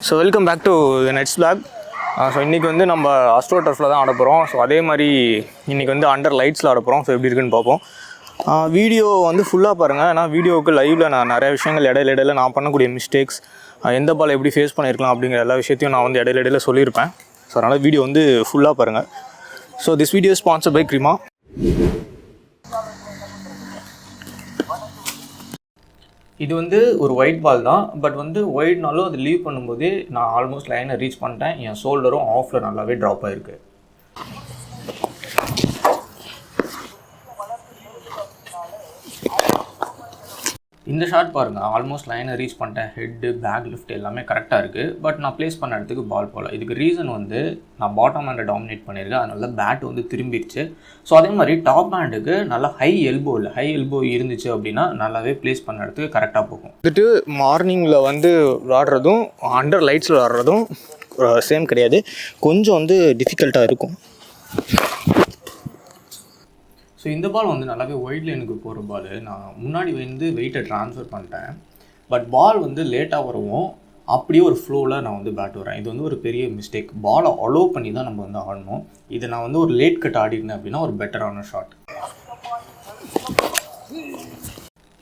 So welcome back to nets blog. So இன்றைக்கி வந்து நம்ம அஸ்ட்ரோ டர்ஃபில் தான் ஆட போகிறோம். ஸோ அதே மாதிரி இன்றைக்கி வந்து அண்டர் லைட்ஸில் ஆட போகிறோம். ஸோ எப்படி இருக்குன்னு பார்ப்போம். வீடியோ வந்து ஃபுல்லாக பாருங்கள். ஏன்னா வீடியோவுக்கு லைவில் நான் நிறைய விஷயங்கள் இடையில நான் பண்ணக்கூடிய மிஸ்டேக்ஸ், எந்த பால் எப்படி ஃபேஸ் பண்ணியிருக்கலாம் அப்படிங்கிற எல்லா விஷயத்தையும் நான் வந்து இடையில சொல்லியிருப்பேன். ஸோ அதனால் வீடியோ வந்து ஃபுல்லாக பாருங்கள். So this video sponsored by க்ரீமா. இது வந்து ஒரு ஒயிட் பால் தான். பட் வந்து ஒயிட்னாலும் அது லீவ் பண்ணும்போது நான் ஆல்மோஸ்ட் லைனை ரீச் பண்ணிட்டேன். என் ஷோல்டரும் ஆஃபில் நல்லாவே ட்ராப் ஆகிருக்கு. இந்த ஷாட் பாருங்கள், ஆல்மோஸ்ட் லைனை ரீச் பண்ணிட்டேன். ஹெட்டு, பேக் லிஃப்ட் எல்லாமே கரெக்டாக இருக்குது. பட் நான் ப்ளேஸ் பண்ண இடத்துக்கு பால் போகல. இதுக்கு ரீசன் வந்து நான் பாட்டம் ஹேண்டை டாமினேட் பண்ணியிருக்கேன். அதனால பேட் வந்து திரும்பிடுச்சு. ஸோ அதே மாதிரி டாப் ஹேண்டுக்கு நல்லா ஹை எல்போ இருந்துச்சு அப்படின்னா நல்லாவே ப்ளேஸ் பண்ண இடத்துக்கு கரெக்டாக போகும். வந்துட்டு மார்னிங்கில் வந்து விளாடுறதும் அண்டர் லைட்ஸில் விளாடுறதும் சேம் கிடையாது. கொஞ்சம் வந்து டிஃபிகல்ட்டாக இருக்கும். ஸோ இந்த பால் வந்து நல்லாவே ஒயிட் லைனுக்கு போகிற பால். நான் முன்னாடி வந்து வெயிட்டை ட்ரான்ஸ்ஃபர் பண்ணிட்டேன். பட் பால் வந்து லேட்டாக வரவும் அப்படியே ஒரு ஃப்ளோவில் நான் வந்து பேட் வரேன். இது வந்து ஒரு பெரிய மிஸ்டேக். பாலை அலோவ் பண்ணி தான் நம்ம வந்து ஆடணும். இது நான் வந்து ஒரு லேட் கட் ஆடிருந்தேன் அப்படின்னா ஒரு பெட்டரான ஷாட்.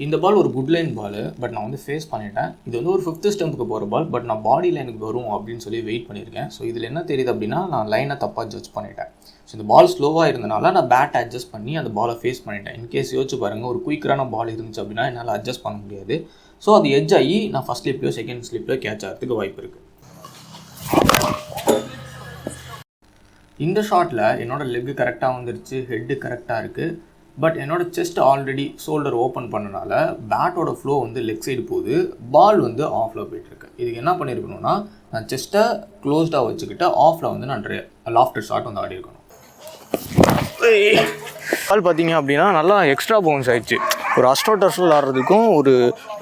இந்த பால் ஒரு குட் லைன் பால். பட் நான் வந்து ஃபேஸ் பண்ணிட்டேன். இது வந்து ஒரு 5th ஸ்டெம்புக்கு போகிற பால். பட் நான் பாடி லைனுக்கு வரும் அப்படின்னு சொல்லி வெயிட் பண்ணியிருக்கேன். ஸோ இதில் என்ன தெரியுது அப்படின்னா நான் லைனை தப்பாக ஜட்ஜ் பண்ணிட்டேன். ஸோ இந்த பால் ஸ்லோவாக இருந்தனால நான் பேட் அட்ஜஸ்ட் பண்ணி அந்த பாலை ஃபேஸ் பண்ணிட்டேன். இன்கேஸ் யோசிச்சு பாருங்கள், ஒரு குயிக்கரான பால் இருந்துச்சு அப்படின்னா என்னால் அட்ஜஸ்ட் பண்ண முடியாது. ஸோ அது எட்ஜ் ஆகி நான் ஃபஸ்ட் ஸ்லிப்லையோ செகண்ட் ஸ்லிப்லையோ கேட்ச் ஆகிறதுக்கு வாய்ப்பு இருக்குது. இந்த ஷாட்டில் என்னோடய லெக்கு கரெக்டாக வந்துருச்சு, ஹெட்டு கரெக்டாக இருக்குது. பட் என்னோடய செஸ்ட் ஆல்ரெடி ஷோல்டர் ஓப்பன் பண்ணனால பேட்டோட ஃப்ளோ வந்து லெக் சைடு போகுது, பால் வந்து ஆஃபில் போய்ட்டுருக்கு. இதுக்கு என்ன பண்ணியிருக்கணும்னா நான் செஸ்ட்டை க்ளோஸ்டாக வச்சுக்கிட்டு ஆஃபில் வந்து நான் லாஃப்டர் ஷாட் வந்து ஆடி இருக்கணும். பால் பார்த்தீங்க அப்படின்னா நல்லா எக்ஸ்ட்ரா பவுன்ஸ் ஆயிடுச்சு. ஒரு அஸ்ட்ரோ டர்ஃபில் விளாட்றதுக்கும் ஒரு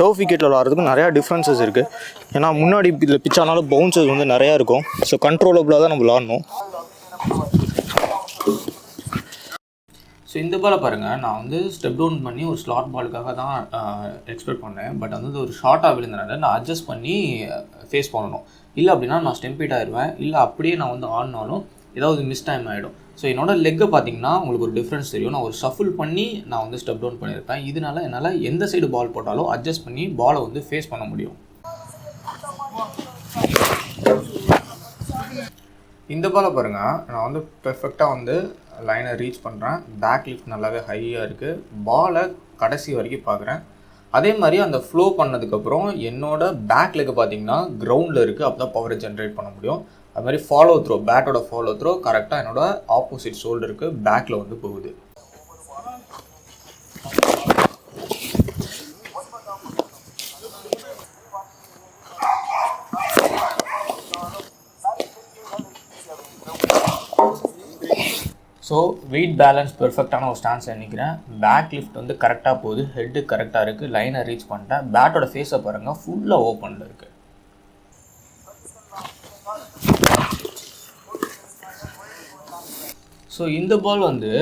டர்ஃப் விக்கெட்டில் விளாட்றதுக்கும் நிறையா டிஃப்ரென்சஸ் இருக்குது. ஏன்னா முன்னாடி இதில் பிச்சானாலும் பவுன்சஸ் வந்து நிறையா இருக்கும். ஸோ கண்ட்ரோலபிளாக தான் நம்ம விளாட்ணும். ஸோ இந்த பாலை பாருங்கள், நான் வந்து ஸ்டெப் டவுன் பண்ணி ஒரு ஸ்லாட் பாலுக்காக தான் எக்ஸ்பெக்ட் பண்ணேன். பட் வந்து ஒரு ஷார்ட்டாக விழுந்தனால நான் அட்ஜஸ்ட் பண்ணி ஃபேஸ் பண்ணணும். இல்லை அப்படின்னா நான் ஸ்டெம்பீட் ஆயிடுவேன். இல்லை அப்படியே நான் வந்து ஆடினாலும் ஏதாவது மிஸ் டைம் ஆகிடும். ஸோ என்னோடய லெக்கை பார்த்தீங்கன்னா உங்களுக்கு ஒரு டிஃப்ரென்ஸ் தெரியும். நான் ஒரு ஷஃபிள் பண்ணி நான் வந்து ஸ்டெப் டவுன் பண்ணியிருப்பேன். இதனால என்னால் எந்த சைடு பால் போட்டாலும் அட்ஜஸ்ட் பண்ணி பாலை வந்து ஃபேஸ் பண்ண முடியும். இந்த பாலை பாருங்கள், நான் வந்து பெர்ஃபெக்டாக வந்து லைனை ரீச் பண்ணுறேன். பேக் லிஃப்ட் நல்லாவே ஹையாக இருக்குது. பாலை கடைசி வரைக்கும் பார்க்குறேன். அதே மாதிரி அந்த ஃப்ளோ பண்ணதுக்கப்புறம் என்னோடய பேக் லெக்கு பார்த்திங்கன்னா கிரவுண்டில் இருக்குது. அப்போ தான் பவரை ஜென்ரேட் பண்ண முடியும். அது மாதிரி ஃபாலோ த்ரோ, பேட்டோட ஃபாலோ த்ரோ கரெக்டாக என்னோடய ஆப்போசிட் ஷோல்டருக்கு பேக்கில் வந்து போகுது. ஸோ வெயிட் பேலன்ஸ் பெர்ஃபெக்டான ஒரு ஸ்டான்ஸ் நினைக்கிறேன். பேக் லிஃப்ட் வந்து கரெக்டாக போகுது, ஹெட்டு கரெக்டாக இருக்குது, லைனை ரீச் பண்ணிட்டேன். பேட்டோட ஃபேஸை பாருங்கள், ஃபுல்லாக ஓப்பனில் இருக்குது. ஸோ இந்த பால் வந்து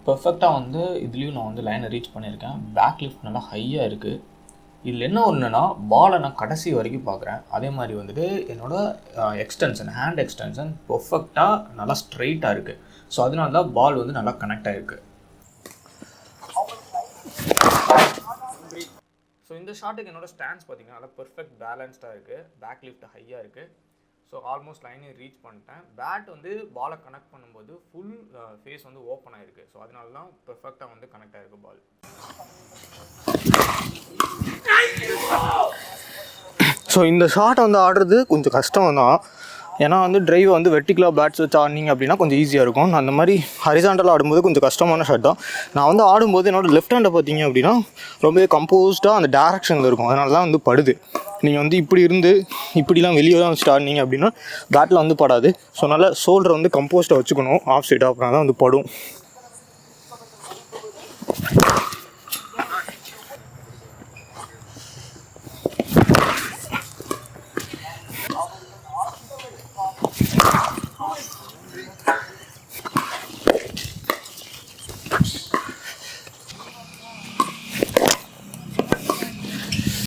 பெர்ஃபெக்டாக வந்து இதுலேயும் நான் வந்து லைனை ரீச் பண்ணியிருக்கேன். பேக் லிஃப்ட் நல்லா ஹையாக இருக்குது. இதில் என்ன ஒன்றுனா பாலை நான் கடைசி வரைக்கும் பார்க்குறேன். அதே மாதிரி வந்துட்டு என்னோடய எக்ஸ்டென்ஷன், ஹேண்ட் எக்ஸ்டென்ஷன் பெர்ஃபெக்டாக நல்லா ஸ்ட்ரைட்டாக இருக்குது. ஸோ அதனால தான் பால் வந்து நல்லா கனெக்ட் ஆகிருக்கு. ஸோ இந்த ஷாட்டுக்கு என்னோடய ஸ்டாண்ட்ஸ் பார்த்திங்கன்னா நல்லா பெர்ஃபெக்ட் பேலன்ஸ்டாக இருக்குது. பேக் லிஃப்ட் ஹையாக இருக்குது. ஸோ ஆல்மோஸ்ட் லைனை ரீச் பண்ணிட்டேன். பேட் வந்து பாலை கனெக்ட் பண்ணும்போது ஃபுல் ஃபேஸ் வந்து ஓப்பன் ஆகிருக்கு. ஸோ அதனால தான் பெர்ஃபெக்டாக வந்து கனெக்ட் ஆகிருக்கு பால். ஸோ இந்த ஷாட் வந்து ஆடுறது கொஞ்சம் கஷ்டம் தான். ஏன்னா வந்து டிரைவ் வந்து வெர்டிகலாக பேட்ஸ் வச்சு ஆடினீங்க அப்படின்னா கொஞ்சம் ஈஸியாக இருக்கும். அந்த மாதிரி ஹரிசாண்டலாக ஆடும்போது கொஞ்சம் கஷ்டமான ஷாட் தான். நான் வந்து ஆடும்போது என்னோடய லெஃப்ட் ஹேண்டை பார்த்தீங்க அப்படின்னா ரொம்பவே கம்போஸ்டாக அந்த டேரெக்ஷனில் இருக்கும். அதனால தான் வந்து படுது. நீங்கள் வந்து இப்படி இருந்து இப்படிலாம் வெளியே தான் வச்சுட்டு ஆடினீங்க அப்படின்னா பேட்டில் வந்து படாது. ஸோ அதனால் ஷோல்டரை வந்து கம்போஸ்டாக வச்சுக்கணும் ஆஃப் சைடாக, அப்படின்னா தான் வந்து படும்.